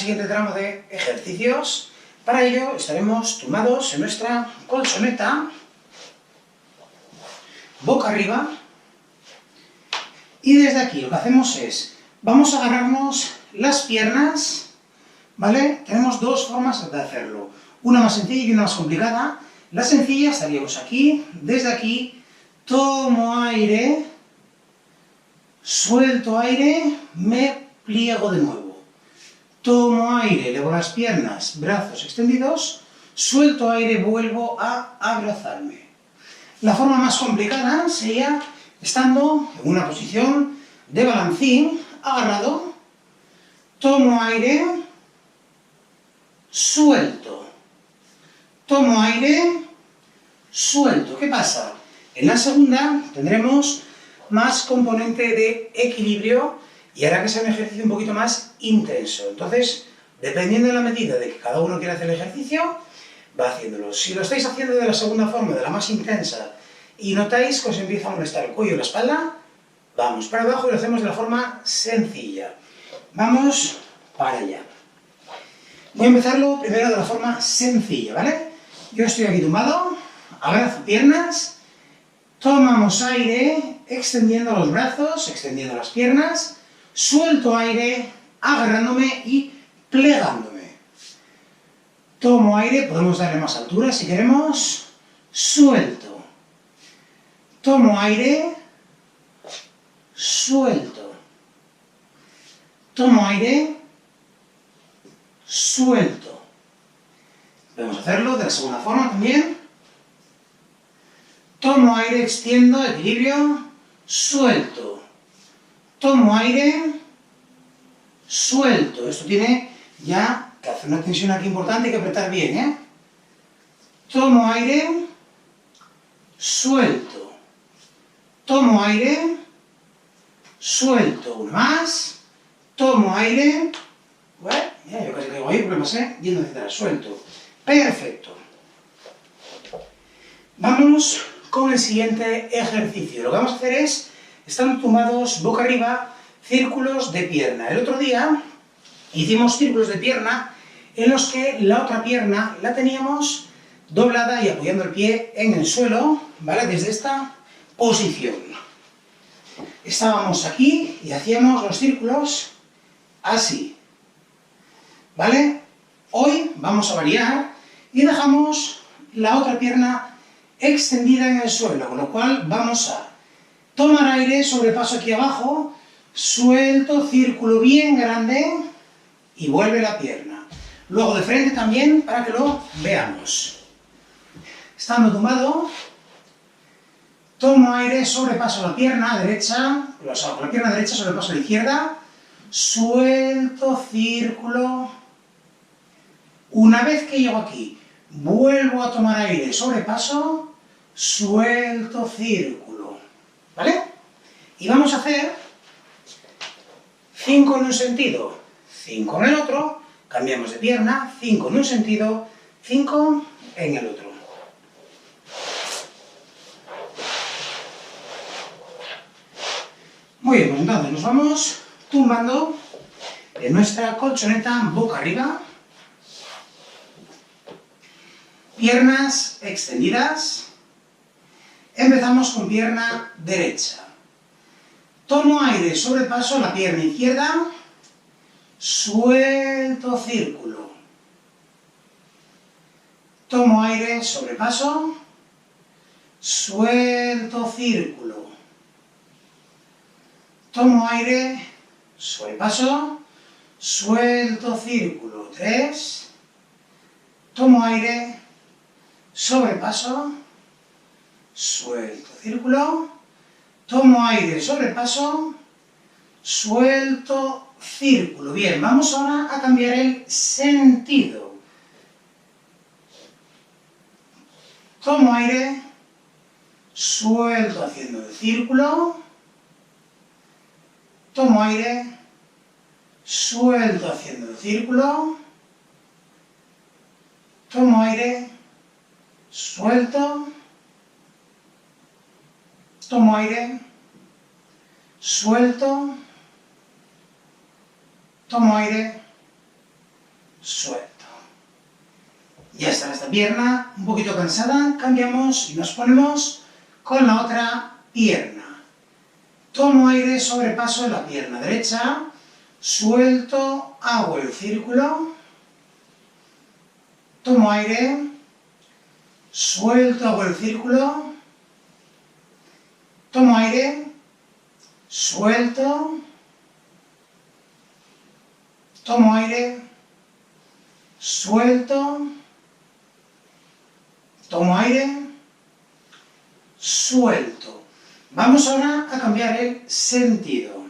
siguiente tramo de ejercicios. Para ello estaremos tumbados en nuestra colchoneta, boca arriba, y desde aquí lo que hacemos es, vamos a agarrarnos las piernas, ¿vale? Tenemos dos formas de hacerlo, una más sencilla y una más complicada. La sencilla estaríamos aquí, desde aquí, tomo aire, suelto aire, me pliego de nuevo. Tomo aire, elevo las piernas, brazos extendidos, suelto aire, vuelvo a abrazarme. La forma más complicada sería estando en una posición de balancín, agarrado, tomo aire, suelto, tomo aire, suelto. ¿Qué pasa? En la segunda tendremos más componente de equilibrio y hará que sea un ejercicio un poquito más intenso. Entonces, dependiendo de la medida de que cada uno quiera hacer el ejercicio, va haciéndolo. Si lo estáis haciendo de la segunda forma, de la más intensa, y notáis que os empieza a molestar el cuello y la espalda, vamos para abajo y lo hacemos de la forma sencilla. Vamos para allá. Voy a empezarlo primero de la forma sencilla, ¿vale? Yo estoy aquí tumbado, abrazo piernas, tomamos aire, extendiendo los brazos, extendiendo las piernas, suelto aire, agarrándome y plegándome. Tomo aire, podemos darle más altura si queremos, suelto. Tomo aire, suelto. Tomo aire, suelto. Podemos hacerlo de la segunda forma también. Tomo aire, extiendo, equilibrio, suelto. Tomo aire, suelto. Esto tiene ya que hacer una tensión aquí importante, hay que apretar bien, ¿eh? Tomo aire, suelto. Tomo aire, suelto. Una más. Tomo aire. Bueno, ya, yo casi caigo ahí porque me pasé yendo hacia atrás. Suelto. Perfecto. Vamos con el siguiente ejercicio. Lo que vamos a hacer es, estando tumbados boca arriba, círculos de pierna. El otro día hicimos círculos de pierna en los que la otra pierna la teníamos doblada y apoyando el pie en el suelo, ¿vale? Desde esta posición. Estábamos aquí y hacíamos los círculos así, ¿vale? Hoy vamos a variar y dejamos la otra pierna extendida en el suelo, con lo cual vamos a tomar aire, sobrepaso aquí abajo, suelto, círculo bien grande y vuelve la pierna. Luego de frente también para que lo veamos. Estando tumbado, tomo aire, sobrepaso la pierna derecha, o sea, con la pierna derecha sobrepaso la izquierda, suelto, círculo. Una vez que llego aquí, vuelvo a tomar aire, sobrepaso, suelto, círculo, ¿vale? Y vamos a hacer 5 en un sentido, 5 en el otro, cambiamos de pierna, 5 en un sentido, 5 en el otro. Muy bien, pues entonces nos vamos tumbando en nuestra colchoneta boca arriba. Piernas extendidas. Empezamos con pierna derecha. Tomo aire, sobrepaso la pierna izquierda. Suelto, círculo. Tomo aire, sobrepaso. Suelto, círculo. Tomo aire, sobrepaso. Suelto, círculo. 3. Tomo aire, sobrepaso, suelto, círculo, tomo aire, sobrepaso, suelto, círculo. Bien, vamos ahora a cambiar el sentido. Tomo aire, suelto haciendo el círculo, tomo aire, suelto haciendo el círculo, tomo aire, suelto, tomo aire, suelto, tomo aire, suelto. Ya está esta pierna un poquito cansada, cambiamos y nos ponemos con la otra pierna. Tomo aire, sobrepaso la pierna derecha, suelto, hago el círculo, tomo aire, suelto, hago el círculo, tomo aire, suelto, tomo aire, suelto, tomo aire, suelto. Vamos ahora a cambiar el sentido.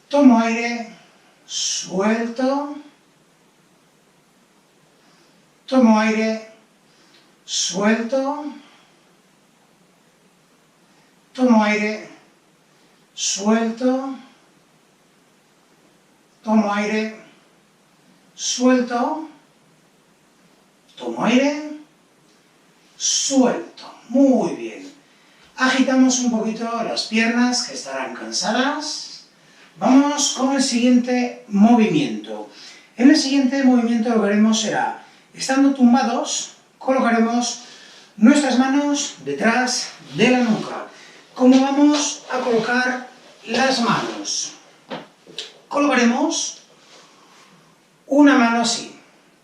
Tomo aire, suelto, tomo aire, suelto, tomo aire, suelto, tomo aire, suelto, tomo aire, suelto. Muy bien. Agitamos un poquito las piernas que estarán cansadas. Vamos con el siguiente movimiento. En el siguiente movimiento lo que haremos será, estando tumbados, colocaremos nuestras manos detrás de la nuca. ¿Cómo vamos a colocar las manos? Colocaremos una mano así,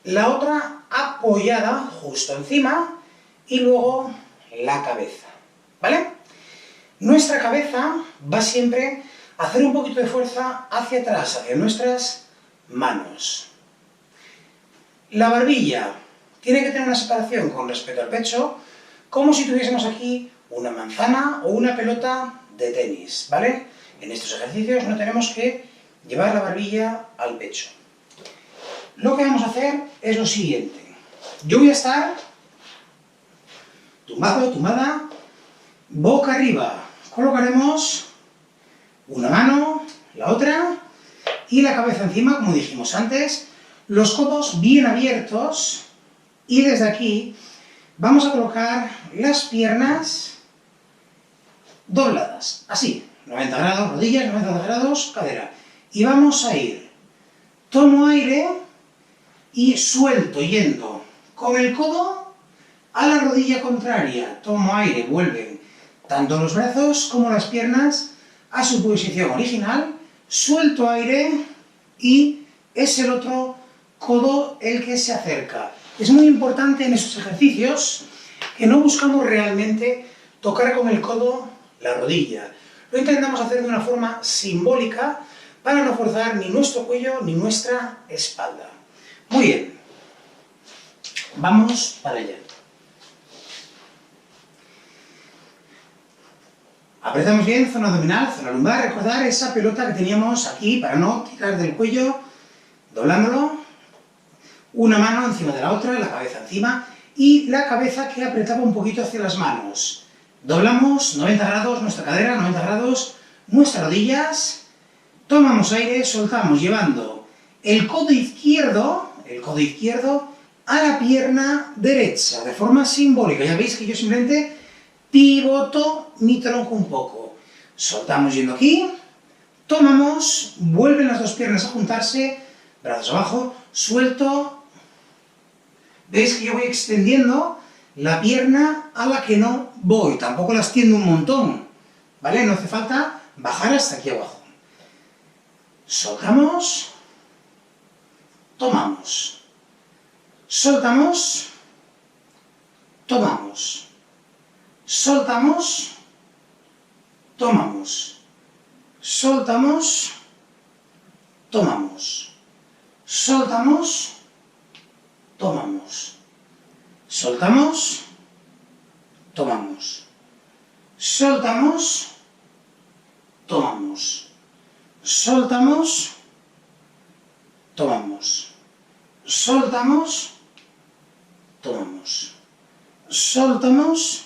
la otra apoyada justo encima y luego la cabeza, ¿vale? Nuestra cabeza va siempre a hacer un poquito de fuerza hacia atrás, hacia nuestras manos. La barbilla tiene que tener una separación con respecto al pecho, como si tuviésemos aquí una manzana o una pelota de tenis, ¿vale? En estos ejercicios no tenemos que llevar la barbilla al pecho. Lo que vamos a hacer es lo siguiente. Yo voy a estar tumbado, tumbada, boca arriba. Colocaremos una mano, la otra, y la cabeza encima, como dijimos antes, los codos bien abiertos, y desde aquí vamos a colocar las piernas dobladas, así, 90 grados, rodillas, 90 grados, cadera. Y vamos a ir, tomo aire y suelto, yendo con el codo a la rodilla contraria. Tomo aire, vuelven tanto los brazos como las piernas a su posición original, suelto aire y es el otro codo el que se acerca. Es muy importante en estos ejercicios que no buscamos realmente tocar con el codo la rodilla. Lo intentamos hacer de una forma simbólica para no forzar ni nuestro cuello ni nuestra espalda. Muy bien, vamos para allá. Apretamos bien zona abdominal, zona lumbar, recordar esa pelota que teníamos aquí para no tirar del cuello, doblándolo, una mano encima de la otra, la cabeza encima, y la cabeza que apretaba un poquito hacia las manos. Doblamos 90 grados nuestra cadera, 90 grados nuestras rodillas, tomamos aire, soltamos, llevando el codo izquierdo a la pierna derecha, de forma simbólica. Ya veis que yo simplemente pivoto mi tronco un poco. Soltamos yendo aquí, tomamos, vuelven las dos piernas a juntarse, brazos abajo, suelto. Veis que yo voy extendiendo la pierna a la que no voy, tampoco la extiendo un montón, ¿vale? No hace falta bajar hasta aquí abajo. Soltamos, tomamos, soltamos, tomamos, soltamos, tomamos, soltamos, tomamos, soltamos, tomamos, soltamos, tomamos, soltamos, tomamos, soltamos, tomamos, soltamos, tomamos, soltamos,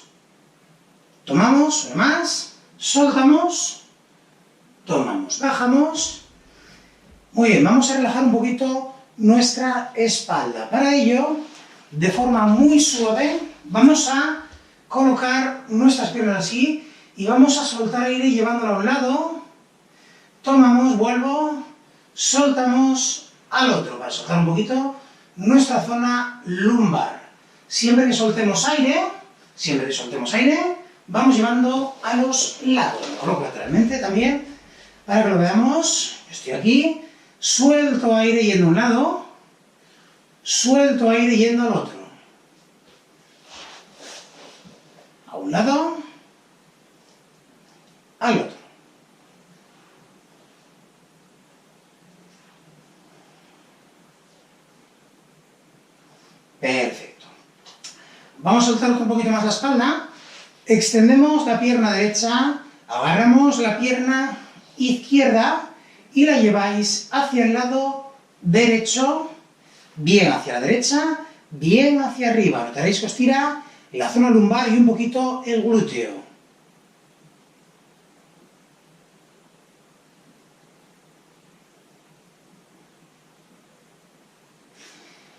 tomamos, una más, soltamos, tomamos, bajamos. Muy bien, vamos a relajar un poquito nuestra espalda. Para ello, de forma muy suave, vamos a colocar nuestras piernas así y vamos a soltar aire llevándolo a un lado. Tomamos, vuelvo, soltamos, al otro, para soltar un poquito nuestra zona lumbar. Siempre que soltemos aire, vamos llevando a los lados. Me coloco lateralmente también, para que lo veamos. Yo estoy aquí, suelto aire yendo a un lado, suelto aire yendo al otro. A un lado, al otro. Perfecto. Vamos a soltar un poquito más la espalda. Extendemos la pierna derecha, agarramos la pierna izquierda y la lleváis hacia el lado derecho, bien hacia la derecha, bien hacia arriba. Notaréis que os tira la zona lumbar y un poquito el glúteo.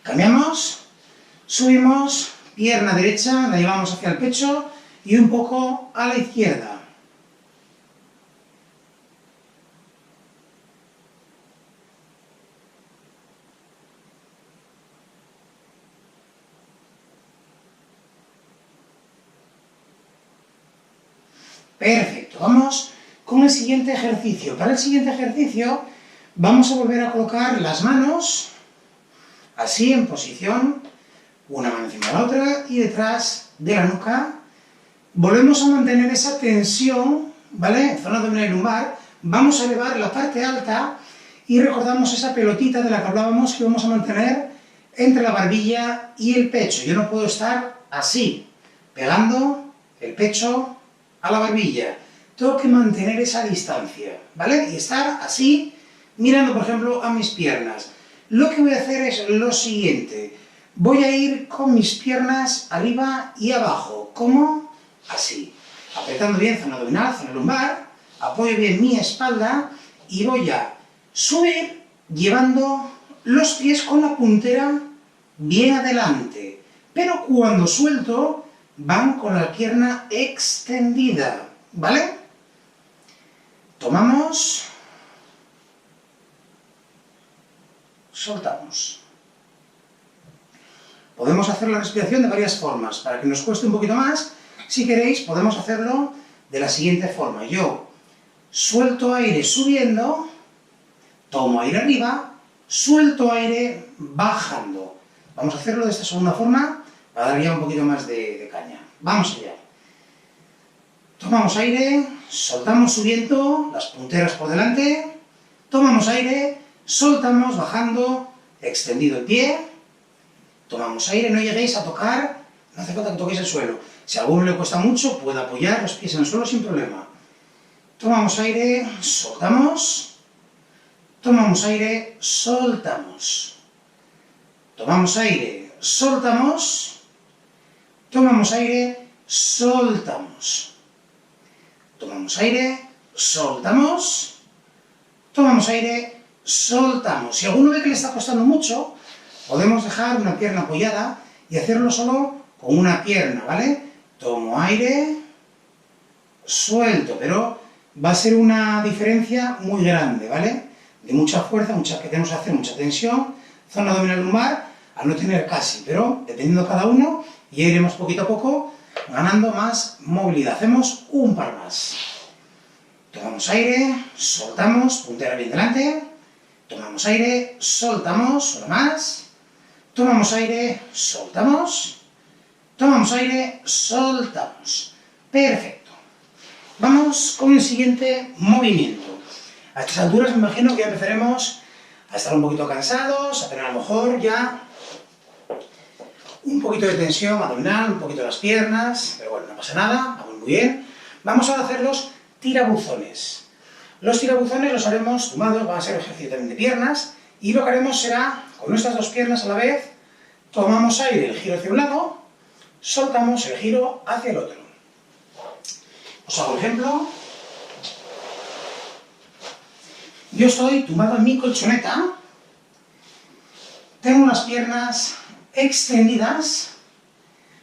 Cambiamos, subimos, pierna derecha, la llevamos hacia el pecho y un poco a la izquierda. Perfecto, vamos con el siguiente ejercicio. Para el siguiente ejercicio vamos a volver a colocar las manos así en posición, una mano encima de la otra y detrás de la nuca. Volvemos a mantener esa tensión, ¿vale? Zona abdominal y lumbar. Vamos a elevar la parte alta y recordamos esa pelotita de la que hablábamos que vamos a mantener entre la barbilla y el pecho. Yo no puedo estar así, pegando el pecho a la barbilla. Tengo que mantener esa distancia, ¿vale? Y estar así, mirando, por ejemplo, a mis piernas. Lo que voy a hacer es lo siguiente. Voy a ir con mis piernas arriba y abajo. ¿Cómo? Así. Apretando bien zona abdominal, zona lumbar. Apoyo bien mi espalda y voy a subir llevando los pies con la puntera bien adelante. Pero cuando suelto, van con la pierna extendida, ¿vale? Tomamos, soltamos. Podemos hacer la respiración de varias formas. Para que nos cueste un poquito más, si queréis, podemos hacerlo de la siguiente forma. Yo suelto aire subiendo, tomo aire arriba, suelto aire bajando. Vamos a hacerlo de esta segunda forma, para dar ya un poquito más de caña. Vamos allá. Tomamos aire, soltamos subiendo, las punteras por delante, tomamos aire, soltamos bajando, extendido el pie, tomamos aire, no lleguéis a tocar, no hace falta que toquéis el suelo. Si a alguno le cuesta mucho, puede apoyar los pies en el suelo sin problema. Tomamos aire, soltamos, tomamos aire, soltamos. Tomamos aire, soltamos, tomamos aire, soltamos. Tomamos aire, soltamos, tomamos aire, soltamos. Si alguno ve que le está costando mucho, podemos dejar una pierna apoyada y hacerlo solo con una pierna, ¿vale? Tomo aire, suelto, pero va a ser una diferencia muy grande, ¿vale? De mucha fuerza, que tenemos que hacer mucha tensión, zona abdominal lumbar, al no tener casi, pero dependiendo de cada uno, ya iremos poquito a poco ganando más movilidad. Hacemos un par más. Tomamos aire, soltamos, puntera bien delante, tomamos aire, soltamos, una más, tomamos aire, soltamos, tomamos aire, soltamos. Perfecto. Vamos con el siguiente movimiento. A estas alturas me imagino que ya empezaremos a estar un poquito cansados, a tener a lo mejor ya un poquito de tensión abdominal, un poquito de las piernas, pero bueno, no pasa nada, vamos muy bien. Vamos a hacer los tirabuzones. Los tirabuzones los haremos tumbados, van a ser ejercicio también de piernas, y lo que haremos será, con nuestras dos piernas a la vez, tomamos aire, el giro hacia un lado, soltamos el giro hacia el otro. Os hago el ejemplo. Yo estoy tumbado en mi colchoneta, tengo las piernas extendidas,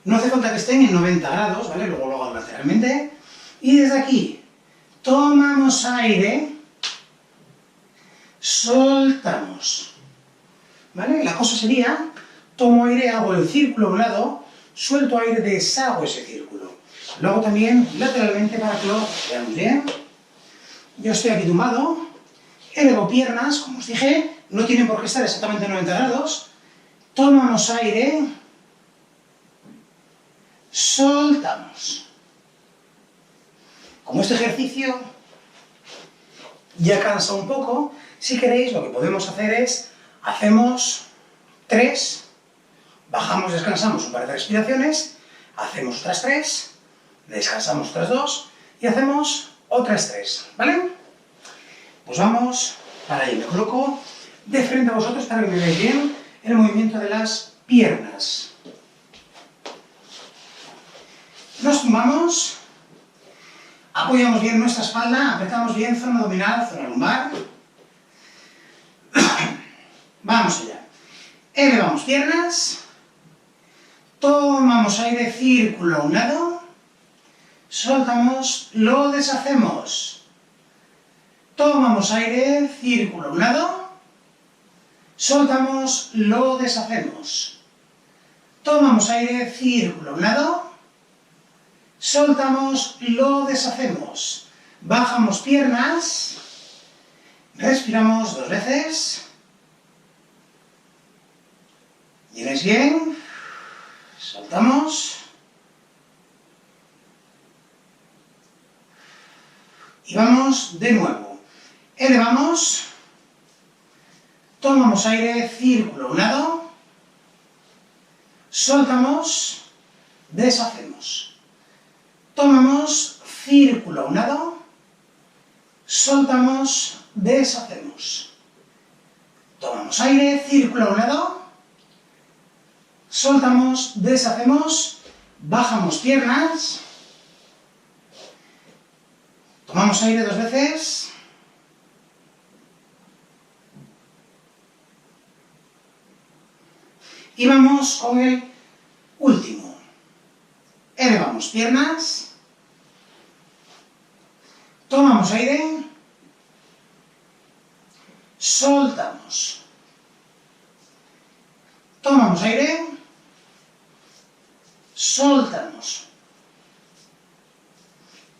no hace falta que estén en 90 grados, ¿vale? Luego lo hago lateralmente, y desde aquí tomamos aire, soltamos, ¿vale? La cosa sería, tomo aire, hago el círculo a un lado, suelto aire, deshago ese círculo. Lo hago también lateralmente para que lo veamos bien. Yo estoy aquí tumbado, elevo piernas, como os dije, no tienen por qué estar exactamente a 90 grados. Tomamos aire, soltamos. Como este ejercicio ya cansa un poco, si queréis lo que podemos hacer es, hacemos 3, bajamos, descansamos un par de respiraciones, hacemos otras 3, descansamos otras 2 y hacemos otras 3, ¿vale? Pues vamos para ello. Me coloco de frente a vosotros para que me veáis bien el movimiento de las piernas. Nos tumbamos, apoyamos bien nuestra espalda, apretamos bien zona abdominal, zona lumbar. Vamos allá. Elevamos piernas, tomamos aire, círculo a un lado, soltamos, lo deshacemos. Tomamos aire, círculo a un lado, soltamos, lo deshacemos. Tomamos aire, círculo a un lado, soltamos, lo deshacemos. Bajamos piernas, respiramos 2 veces. Llegáis bien, soltamos. Y vamos de nuevo. Elevamos, tomamos aire, círculo a un lado, soltamos, deshacemos. Tomamos, círculo a un lado, soltamos, deshacemos. Tomamos aire, círculo a un lado, soltamos, deshacemos, bajamos piernas, tomamos aire 2 veces. Y vamos con el último. Elevamos piernas, tomamos aire, soltamos. Tomamos aire, soltamos.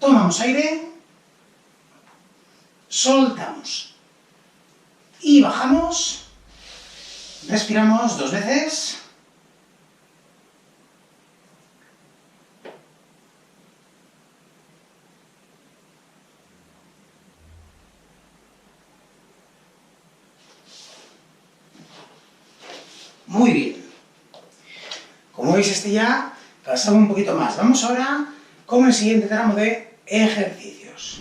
Tomamos aire, soltamos. Y bajamos. Respiramos 2 veces. Muy bien. Como veis, este ya pasaba un poquito más. Vamos ahora con el siguiente tramo de ejercicios.